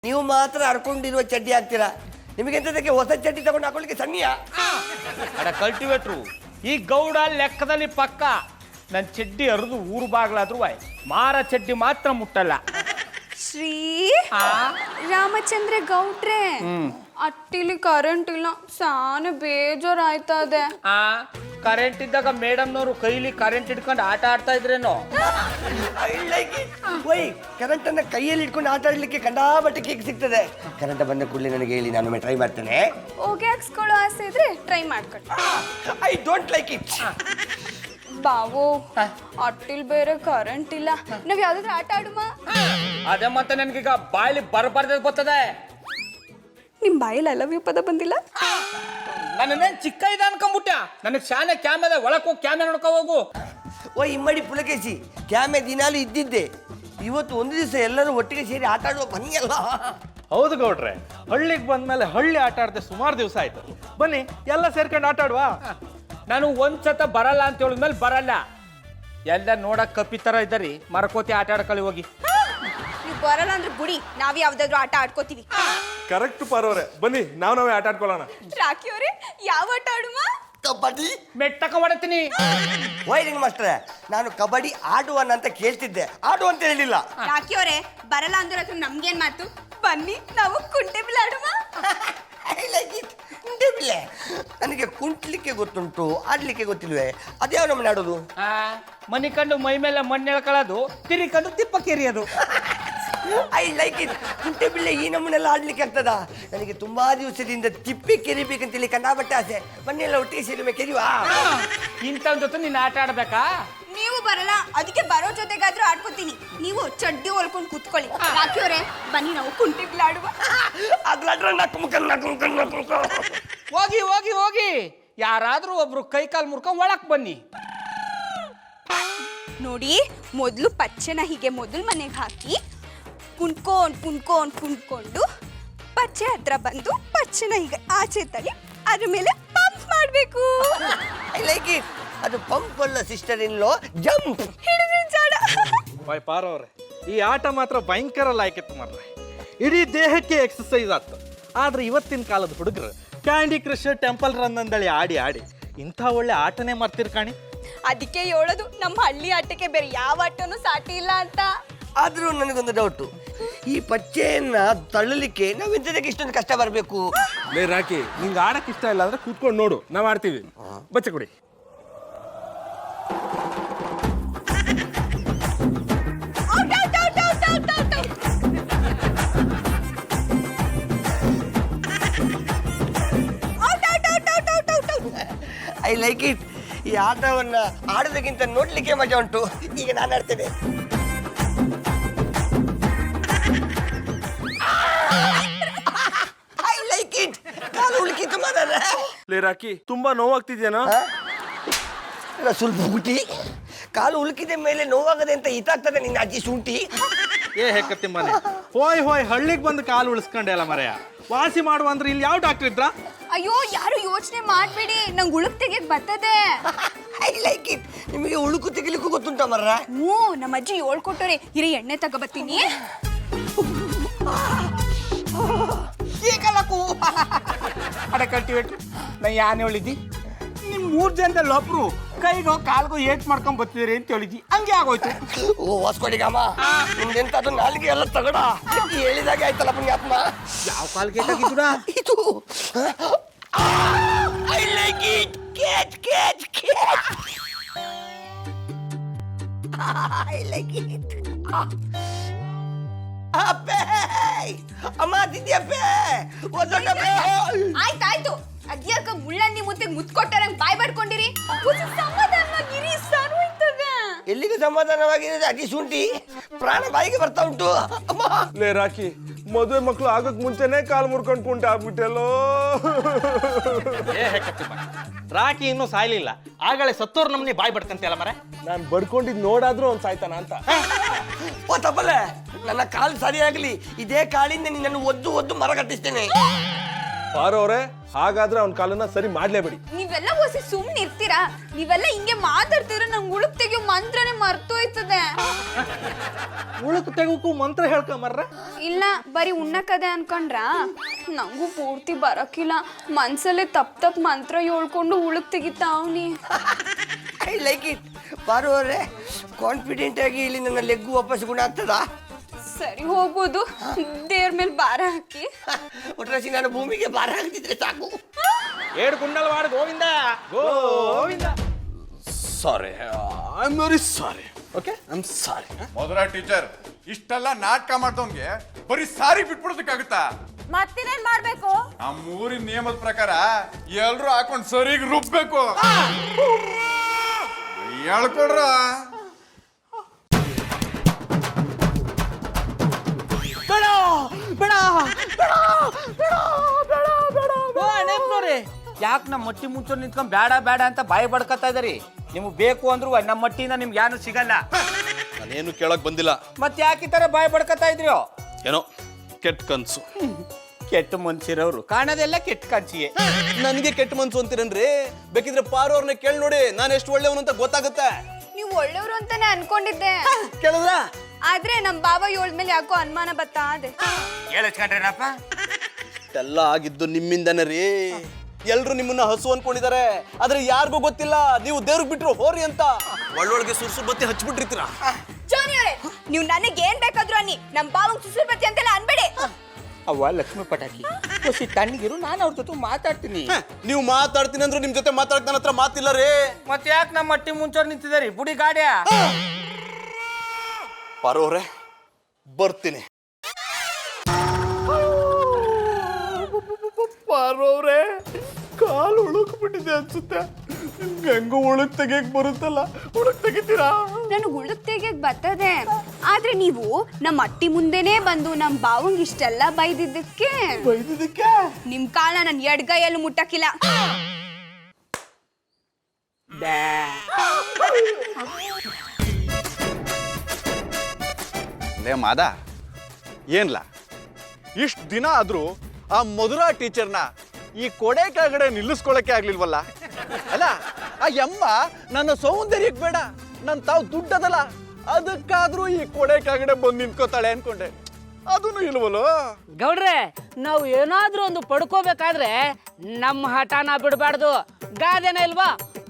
ನೀವು ಮಾತ್ರ ಹರ್ಕೊಂಡಿರುವ ಚಡ್ಡಿ ಹಾಕ್ತೀರಾ. ನಿಮಗೆ ಎಂತದಕ್ಕೆ ಹೊಸ ಚಡ್ಡಿ ತಗೊಂಡು ಹಾಕೊಳ್ಳಿಕ್ಕೆ ಸನ್ನಿಯ ಅಡ ಕಲ್ಟಿವೇಟ್ರು ಈ ಗೌಡ ಲೆಕ್ಕದಲ್ಲಿ ಪಕ್ಕ ನನ್ನ ಚಡ್ಡಿ ಹರಿದು ಊರು ಬಾಗ್ಲಾದ್ರೂ ಮಾರ ಚಡ್ಡಿ ಮಾತ್ರ ಮುಟ್ಟಲ್ಲ. ಶ್ರೀ ರಾಮಚಂದ್ರ ಗೌಡ್ರೆ ಅಟ್ಟಿಲಿ ಕರೆಂಟ್ ಇಲ್ಲ, ಸಾನ ಬೇಜಾರಾಯ್ತದೆ. ಕರೆಂಟ್ ಇದ್ದಾಗ ಮೇಡಮ್ನವರು ಕೈಲಿ ಕರೆಂಟ್ ಇಟ್ಕೊಂಡು ಆಟ ಆಡ್ತಾ ಇದ್ರೇನೋ. ಕರೆಂಟ್ ಅನ್ನ ಕೈಯಲ್ಲಿ ಇಟ್ಕೊಂಡು ಆಟ ಆಡ್ಲಿಕ್ಕೆ ಕಂಡಾಬಟ್ಟೆ ಕೇಕ್ ಸಿಗ್ತದೆ. ಕರೆಂಟ್ ಬಂದ ಕೂಡಲೇ ನನಗೆ ಹೇಳಿ, ನಾನು ಟ್ರೈ ಮಾಡ್ತೇನೆ. ಹೋಗಿ ಹಾಕ್ಸ್ಕೊಳ್ಳೋ ಆಸೆ ಇದ್ರೆ ಟ್ರೈ ಮಾಡ್ಕೊಳ್ಳಿ. I don't like it. ಬಾವು ಅಟ್ಟಿಲ್ ಬೇರೆ ಕರೆಂಟ್ ಇಲ್ಲ, ನಾವ್ ಯಾವ್ದಾದ್ರು ಆಟ ಆಡುಮ? ಅದೇ ಮತ್ತೆ ನನ್ಗೀಗ ಬಾಯಲ್ಲಿ ಬರಬಾರ್ದ ಬರ್ತದೆ. ನಿಮ್ ಬಾಯಲ್ಲಿ ಐ ಲವ್ ಯು ಪದ ಬಂದಿಲ್ಲ? ನನ್ನೇನ್ ಚಿಕ್ಕ ಇದ ಅನ್ಕೊಂಬಿಟ್ಟ. ನನಗೆ ಶಾನೆ ಕ್ಯಾಮೆ ಒಳಕ್ ಹೋಗಿ ಕ್ಯಾಮೆ ನೋಡ್ಕೊ ಹೋಗು. ಇಮ್ಮಡಿ ಪುಲಕೇಶಿ, ಕ್ಯಾಮೆ ದಿನಾಲು ಇದ್ದಿದ್ದೆ. ಇವತ್ತು ಒಂದು ದಿವಸ ಎಲ್ಲರೂ ಒಟ್ಟಿಗೆ ಸೇರಿ ಆಟ ಆಡುವ ಬನ್ನಿ ಅಲ್ಲ. ಹೌದು ಗೌಡ್ರೆ, ಹಳ್ಳಿಗೆ ಬಂದ್ಮೇಲೆ ಹಳ್ಳಿ ಆಟ ಆಡದೆ ಸುಮಾರು ದಿವಸ ಆಯ್ತು. ಬನ್ನಿ ಎಲ್ಲ ಸೇರ್ಕೊಂಡು ಆಟ ಆಡುವ. ನಾನು ಒಂದ್ಸತ ಬರಲ್ಲ ಅಂತ ಹೇಳಿದ್ಮೇಲೆ ಬರಲ್ಲ. ಎಲ್ಲ ನೋಡಕ್ ಕಪ್ಪಿ ತರ ಇದ್ದರಿ ಮರಕೋತಿ ಆಟ ಆಡ್ಕೊಳ್ಳಿ ಹೋಗಿ. ನೀವು ಬರಲ್ಲ ಅಂದ್ರೆ ಬುಡಿ, ನಾವ್ ಯಾವ್ದಾದ್ರು ಆಟ ಆಡ್ಕೋತೀವಿ. ಕರೆಕ್ಟ್ ಪಾರವ್ರೆ, ಬನ್ನಿ ನಾವೇ ಆಟ ಆಡ್ಕೊಳ್ಳೋಣ. ರಾಕಿ ಅವರೇ, ಯಾವ ಆಟ ಆಡುಮ? ಕಬಡ್ಡಿ. ಮೆಟ್ಟಕ ಹೊಡತೀನಿ. ವೈರಿಂಗ್ ಮಾಸ್ಟರ್, ನಾನು ಕಬಡ್ಡಿ ಆಡುವನ ಅಂತ ಕೇಳ್ತಿದ್ದೆ, ಆಡು ಅಂತ ಹೇಳಿಲ್ಲ. ರಾಕಿ ಅವರೇ, ಬರಲ್ಲ ಅಂದ್ರೆ ನಮ್ಗೇನ್ ಮಾತು? ಬನ್ನಿ ನಾವು ಕುಂಟೆ ಬಿಲ್ಲೆ ಆಡುವ. ಕುಂಟೆಬಿಲ್ಲೆ ನನಗೆ ಕುಂಟ್ಲಿಕ್ಕೆ ಗೊತ್ತುಂಟು, ಆಡ್ಲಿಕ್ಕೆ ಗೊತ್ತಿಲ್ವೇ. ಅದ್ಯಾವ ನಮ್ಮನೆ ಆಡೋದು? ಮನಿ ಕಂಡು ಮೈ ಮೇಲೆ ಮಣ್ಣು ಎಳ್ಕೊಳ್ಳೋದು, ತಿರಿಕೊಂಡು ತಿಪ್ಪ ಕೆರಿಯೋದು. I like it. ಕುಂಟೆಬಿಲ್ಲೆ ಈ ನಮ್ಮನೆಲ್ಲ ಆಡ್ಲಿಕ್ಕೆ ಆಗ್ತದ? ನನಗೆ ತುಂಬಾ ದಿವಸದಿಂದ ತಿಪ್ಪಿ ಕೆರಿಬೇಕಂತೇಳಿ ಕಂಡಾಬಟ್ಟೆ ಆಸೆ. ಬನ್ನೆಲ್ಲ ಒಟ್ಟಿಗೆ ಸೇರಿ ಕೆರಿವಾ. ಇಂಥವ್ ಜೊತೆ ನೀನು ಆಟ ಆಡ್ಬೇಕಾ? ನೀವು ಬರಲ್ಲ, ಅದಕ್ಕೆ ಬರೋ ಜೊತೆಗಾದ್ರೂ ಆಡ್ಕೋತೀನಿ. ನೀವು ಚಡ್ಡಿ ಹೊಲ್ಕೊಂಡು ಕೂತ್ಕೊಳ್ಳಿ. ರಾಕಿ ಅವರೇ, ಬನ್ನಿ ನಾವು ಕುಂಟೆ ಬಿಲ್ಲೆ ಆಡುವ. ಹೋಗಿ ಹೋಗಿ ಹೋಗಿ, ಯಾರಾದ್ರೂ ಒಬ್ರು ಕೈ ಕಾಲು ಮುರ್ಕೊಂಡು ಒಳಕ್ ಬನ್ನಿ. ನೋಡಿ, ಮೊದಲು ಪಚ್ಚೆನ ಹೀಗೆ ಮೊದಲು ಮನೆಗೆ ಹಾಕಿ ಕುಣ್ಕೊಂಡು ಪಚ್ಚೆ ಹತ್ರ ಬಂದು ಪಚ್ಚೆನ ಹೀಗೆ ಆಚೆ ತಳಿ ಅದ್ರ ಮೇಲೆ ಪಂಪ್ ಮಾಡಬೇಕು. I like it. ಅದು ಪಂಪ್ ಅಲ್ಲ ಸಿಸ್ಟರ್ ಇನ್ ಲೋ, ಜಂಪ್. ಹಿಡಿದ್ರೆ ಜಾಡ. ಪಾರವ್ರೆ, ಈ ಆಟ ಮಾತ್ರ ಭಯಂಕರ ಲಾಯ್ಕಿತ್ತು ಮಾರ್ರೆ. ಇಡೀ ದೇಹಕ್ಕೆ ಎಕ್ಸಸೈಸ್ ಆಯ್ತು. ಆದ್ರೆ ಇವತ್ತಿನ ಕಾಲದ ಹುಡುಗರು ಕ್ಯಾಂಡಿ ಕ್ರಶ್, ಟೆಂಪಲ್ ರನ್ ಅಂದಳಿ ಆಡಿ ಆಡಿ ಇಂಥ ಒಳ್ಳೆ ಆಟನೇ ಮರ್ತಿರ್ ಕಾಣಿ. ಅದಕ್ಕೆ ಹೇಳೋದು, ನಮ್ಮ ಹಳ್ಳಿ ಆಟಕ್ಕೆ ಬೇರೆ ಯಾವ ಆಟನೂ ಸಾಟಿ ಇಲ್ಲ ಅಂತ. ಆದ್ರೂ ನನಗೊಂದು ಡೌಟು, ಈ ಪಚ್ಚೆಯನ್ನ ತಳ್ಳಲಿಕ್ಕೆ ನಾವೆಂತದಕ್ಕೆ ಇಷ್ಟೊಂದು ಕಷ್ಟ ಬರಬೇಕು? ಲೇ ರಾಕಿ, ನಿಂಗೆ ಆಡಕ್ ಇಷ್ಟ ಇಲ್ಲ ಅಂದ್ರೆ ಕೂತ್ಕೊಂಡು ನೋಡು, ನಾವ್ ಆಡ್ತೀವಿ. ಬಚ್ಚ ಕೊಡಿ. I like it. ಈ ಆಟವನ್ನ ಆಡೋದಕ್ಕಿಂತ ನೋಡ್ಲಿಕ್ಕೆ ಮಜಾ ಉಂಟು. ಈಗ ನಾನು ಆಡ್ತೇನೆ. I like it. ಕಾಲು ಉಳುಕಿತ್ತು ಮಾರಾಯ. ಲೇ ರಾಕಿ, ತುಂಬಾ ನೋವಾಗ್ತಿದ್ಯೇನೋ? ಸ್ವಲ್ಪ ಗುಟಿ. ಕಾಲು ಉಳುಕಿದ ಮೇಲೆ ನೋವಾಗದೆ ಅಂತ ಇತಾಗ್ತದೆ ನಿನ್ನ ಅಜ್ಜಿ ಶುಂಠಿ. ಹೆಕ್ಕತ್ತಿ ಮನೆ ಹೋಯ್ ಹಳ್ಳಿಗೆ ಬಂದು ಕಾಲು ಉಳಿಸ್ಕೊಂಡೆ ಅಲ್ಲ ಮರೆಯ. ವಾಸಿ ಮಾಡುವ ಅಂದ್ರೆ ಇಲ್ಲಿ ಯಾವ ಡಾಕ್ಟರ್ ಇದ್ರ? ಅಯ್ಯೋ, ಯಾರು ಯೋಚನೆ ಮಾಡ್ಬೇಡಿ, ನಂಗೆ ಉಳುಕ್ ತೆಗಿಯಕ್ ಬರ್ತದೆ. I like it. ನಿಮಗೆ ಉಳುಕು ತೆಗಿಲಿಕ್ಕೂ ಗೊತ್ತುಂಟ ಮರ್ರ? ಹ್ಞೂ, ನಮ್ಮ ಅಜ್ಜಿ ಹೇಳ್ಕೊಟ್ಟವ್ರೆ. ಇರಿ, ಎಣ್ಣೆ ತಗೋಬರ್ತೀನಿ. ಅಡ ಕಲ್ಟಿವೇಟ್ರು, ನಾ ಯಾನ್ ಹೇಳಿದ್ದಿ? ನಿಮ್ 3 ಜನದಲ್ಲಿ ಒಬ್ರು ಕೈಗೋ ಕಾಲ್ಗೋ ಏಟ್ ಮಾಡ್ಕೊಂಡ್ ಬರ್ತಿದ್ರಿ ಅಂತ ಹೇಳಿದ್ದಿ, ಹಂಗೆ ಆಗೋಯ್ತು. ಓ ಹೊಸ್ಕೊಡಿಗಮ್ಮ, ನಿಮ್ದೆಂತ ಅದು ನಾಲ್ಗೆ ಎಲ್ಲ ತಗಡ ಹೇಳಿದಾಗೆ ಆಯ್ತಲ್ಲ ಪುಣ್ಯಾತ್ಮ. ಯಾವ ಕಾಲ್ಗೆ ಏಟಾಗಿದ್ದುಡ? ಇದು I like it. Catch. I like it. ಅಪ್ಪೇ, ಅಮ್ಮ ತಿದ್ಯಪ್ಪೇ, ಒದ್ದೊಡ್ಡಪ್ಪೇ. ಆಯ್ತಾಯ್ತು, ಅದ್ಯಾಕ ಮುಳ್ಳನ್ನಿ ಮುತ್ತಿಗೆ ಮುತ್ಕೊಟ್ಟಾರ ಬಾಯ್ ಬಡ್ಕೊಂಡಿರಿ. ಸಮಾಧಾನವಾಗಿರಿ, ಸಾರೋಯ್ತದ. ಎಲ್ಲಿಗೆ ಸಮಾಧಾನವಾಗಿರೋದು ಅಜ್ಜಿ ಶುಂಠಿ? ಪ್ರಾಣ ಬಾಯಿಗೆ ಬರ್ತಾ ಉಂಟು ಅಮ್ಮ. ಲೇ ರಾಕಿ, ಮದುವೆ ಮಕ್ಳು ಆಗಕ್ ಮುಂಚೆನೆ ಕಾಲ್ ಮುರ್ಕೊಂಡು ಕುಂಟ ಆಗ್ಬಿಟ್ಟೆಲ್ಲೋ. ಹೆಕ್ಕತ್ತಿ ಮನೆ, ರಾಕಿ ಇನ್ನೂ ಸಾಯ್ಲಿಲ್ಲ, ಆಗಲೇ ಸತ್ತೋರ್ ನಮ್ನಿ ಬಾಯ್ ಬಡ್ಕಂತಿಯಲ್ಲ ಮರೆ. ನಾನ್ ಬಡ್ಕೊಂಡಿದ್ ನೋಡಾದ್ರೂ ಅವ್ನ್ ಸಾಯ್ತಾನ ಅಂತ. ಓ ತಪ್ಪಲೆ, ನನ್ನ ಕಾಲು ಸರಿಯಾಗ್ಲಿ, ಇದೇ ಕಾಲಿಂದ ನಿನ್ನನ್ನು ಒದ್ದು ಮರ ಕಟ್ಟಿಸ್ತೇನೆ. ಪಾರವ್ರೆ ಹಾಗಾದ್ರೆ ಅವ್ನ ಕಾಲನ್ನ ಸರಿ ಮಾಡ್ಲೇಬೇಡಿ. ನೀವೆಲ್ಲ ಹೊಸಿ ಸುಮ್ನೆ ಇರ್ತೀರಾ? ನೀವೆಲ್ಲ ಹಿಂಗೆ ಮಾತಾಡ್ತಿದ್ರೆ ನಂಗೆ ಉಳುಕ್ ತೆಗಿಯೋ ಮಂತ್ರನೇ ಮರ್ತೋಯ್ತದೆ. ಉಳುಕು ತೆಗೋಕು ಮಂತ್ರ ಹೇಳ್ಕೊಂಬರ್ರ. ಇಲ್ಲ, ಬರೀ ಉಣ್ಣಕದೆ ಅನ್ಕೊಂಡ್ರ? ನಂಗೂ ಪೂರ್ತಿ ಬರಕಿಲ್ಲ. ಮನ್ಸಲ್ಲೇ ತಪ್ಪ ಮಂತ್ರ ಹೇಳ್ಕೊಂಡು ಉಳುಕ್ ತೆಗಿತಾವ್ನಿ. I like it. ಪಾರು ಅವರೇ, ಕಾನ್ಫಿಡೆಂಟ್ ಆಗಿ ಇಲ್ಲಿ ನನ್ನ ಲೆಗ್ಗು ವಾಪಸ್ ಗುಣ ಆಗ್ತದಾ? ಸರಿ ಹೋಗ್ಬೋದು. ದೇವ್ರ ಮೇಲೆ ಭಾರ ಹಾಕಿ. ಒಟ್ರಾಸಿ ನಾನು ಭೂಮಿಗೆ ಭಾರ ಹಾಕ್ತಿದ್ರೆ ಸಾಕು. ಏಳು ಕುಂಡಲವಾಡ Govinda Govinda. Sorry, I am very sorry. Okay, I am sorry. ಮೊದಲ ಟೀಚರ್ ಇಷ್ಟೆಲ್ಲ ನಾಟಕ ಮಾಡ್ದವ್ಗೆ ಬರೀ ಸಾರಿ ಬಿಟ್ಬಿಡೋದಕ್ಕಾಗುತ್ತಾ? ಮತ್ತಿನೇನ್ ಮಾಡ್ಬೇಕು? ನಮ್ಮೂರಿನ ನಿಯಮದ ಪ್ರಕಾರ ಎಲ್ರು ಹಾಕೊಂಡ್ ಸರಿಗೆ ರುಬ್ಬೇಕು. ಹೇಳ್ಕೊಡ್ರ. ಯಾಕೆ ನಮ್ಮ ಮಟ್ಟಿ ಮುಂಚೆ ನಿಂತ್ಕೊಂಡ್ ಬೇಡ ಬೇಡ ಅಂತ ಬಾಯಿ ಬಡ್ಕತ್ತಾ ಇದಾರಿ? ನಿಮ್ಗೆ ಬೇಕು ಅಂದ್ರು ನಮ್ಮ ಮಟ್ಟಿನ ನಿಮ್ಗೆ ಯಾರು ಸಿಗಲ್ಲ. ನಾನೇನು ಕೇಳಕ್ ಬಂದಿಲ್ಲ. ಮತ್ತೆ ಯಾಕೆ ಈ ತರ ಬಾಯಿ ಬಡ್ಕತ್ತಾ ಇದ್ರಿ? ಏನೋ ಕೆಟ್ಟ ಕನ್ಸು. ಕೆಟ್ಟ ಮನ್ಸಿರೋರು ಕಾಣೋದೆಲ್ಲ ಕೆಟ್ಟ ಕನ್ಸಿಯೇ. ನನಗೆ ಕೆಟ್ಟ ಮನ್ಸು ಅಂತೀರನ್ರಿ? ಬೇಕಿದ್ರೆ ಪಾರು ಅವ್ರನ್ನ ಕೇಳಿ ನೋಡಿ, ನಾನು ಎಷ್ಟು ಒಳ್ಳೆಯವನು ಅಂತ ಗೊತ್ತಾಗುತ್ತೆ. ನೀವು ಒಳ್ಳೆಯವರು ಅಂತಾನೆ ಅನ್ಕೊಂಡಿದ್ದೆ. ಕೇಳಿದ್ರ? ಆದ್ರೆ ನಮ್ ಬಾಬಾ ಏಳ್ಮೇಲೆ ಯಾಕೋ ಅನುಮಾನ ಬತ್ತಾ ಅದೆ. ಹೇಳಚ್ಕೊಂಡ್ರೇನಪ್ಪ? ಎಲ್ಲ ಆಗಿದ್ದು ನಿಮ್ಮಿಂದನೇ ರೀ. ಎಲ್ರು ನಿಮ್ಮನ್ನ ಹಸು ಅನ್ಕೊಂಡಿದ್ದಾರೆ, ಆದ್ರೆ ಯಾರಿಗೂ ಗೊತ್ತಿಲ್ಲ ನೀವು ದೇವ್ರಿಗೆ ಬಿಟ್ರು ಹೋರಿ ಅಂತ. ಒಳ್ಳೊಳಗೆ ಸುರ್ಸು ಬತ್ತಿ ಹಚ್ಬಿಟ್ಟಿರ್ತೀರ. ಜೋನಿಯವರೇ, ನೀವು ನನಗೆ ಏನ್ ಬೇಕಾದ್ರೂ ಅನ್ನಿ, ನಮ್ ಬಾವಂಗ್ ಸುಸುರ್ ಬತ್ತಿ ಅಂತೆಲ್ಲ ಅನ್ಬೇಡಿ. ಅವ್ವ ಲಕ್ಷ್ಮಿ ಪಟಾಕಿ ಖುಷಿ ತಣ್ಣಗಿರು, ನಾನು ಅವ್ರ ಜೊತೆ ಮಾತಾಡ್ತೀನಿ. ನೀವು ಮಾತಾಡ್ತೀನಿ ಅಂದ್ರು ನಿಮ್ ಜೊತೆ ಮಾತಾಡಕ್ ನನ್ನ ಹತ್ರ ಮಾತಿಲ್ಲ ರೀ. ಮತ್ತೆ ಯಾಕೆ ನಮ್ಮ ಮಟ್ಟಿ ಮುಂಚೆ ನಿಂತಿದ್ದೀರಿ ಬುಡಿ ಗಾಡಿಯ? ಪಾರು ಅವ್ರೆ, ಬರ್ತೀನಿ. ಪಾರು ಅವ್ರೆ, ಕಾಲು ಉಳುಕ್ ಬಿಟ್ಟಿದೆ ಅನ್ಸುತ್ತೆ. ಹೆಂಗು ಉಳುಕ್ ತೆಗಿಯಕ್ ಬರುತ್ತಲ್ಲ, ಉಳುಕ್ ತೆಗಿತೀರಾ? ನನಗೆ ಉಳುಕ್ ತೆಗಿಯಕ್ ಬರ್ತದೆ, ಆದ್ರೆ ನೀವು ನಮ್ಮ ಅಟ್ಟಿ ಮುಂದೆನೆ ಬಂದು ನಮ್ ಬಾವಂಗ್ ಇಷ್ಟೆಲ್ಲ ಬೈದಿದ್ದಕ್ಕೆ ನಿಮ್ ಕಾಲ ನನ್ ಎಡ್ಗೈಯಲ್ಲೂ ಮುಟ್ಟಕ್ಕಿಲ್ಲ. ಲೇ ಮಾದ, ಏನ್ಲ ಇಷ್ಟು ದಿನ ಆದ್ರೂ ಆ ಮಧುರಾ ಟೀಚರ್ನ ಈ ಕೊಡೆ ಕೆಳಗಡೆ ನಿಲ್ಲಿಸ್ಕೊಳಕ್ಕೆ ಆಗ್ಲಿಲ್ವಲ್ಲ? ಅಲ್ಲ, ಆ ಯಮ್ಮ ನನ್ನ ಸೌಂದರ್ಯಕ್ಕೆ ಬೇಡ, ನನ್ನ ತಾವು ದುಡ್ಡದಲ್ಲ, ಅದಕ್ಕಾದ್ರೂ ಈ ಕೊಡೆ ಕೆಳಗಡೆ ಬಂದು ನಿಂತ್ಕೋತಾಳೆ ಅನ್ಕೊಂಡೆ. ಅದನ್ನು ಇಲ್ವಲ್ಲೋ? ಗೌಡ್ರೆ, ನಾವು ಏನಾದ್ರೂ ಒಂದು ಪಡ್ಕೋಬೇಕಾದ್ರೆ ನಮ್ಮ ಹಠನ ಬಿಡಬಾರ್ದು. ಗಾದೆನ ಇಲ್ವಾ?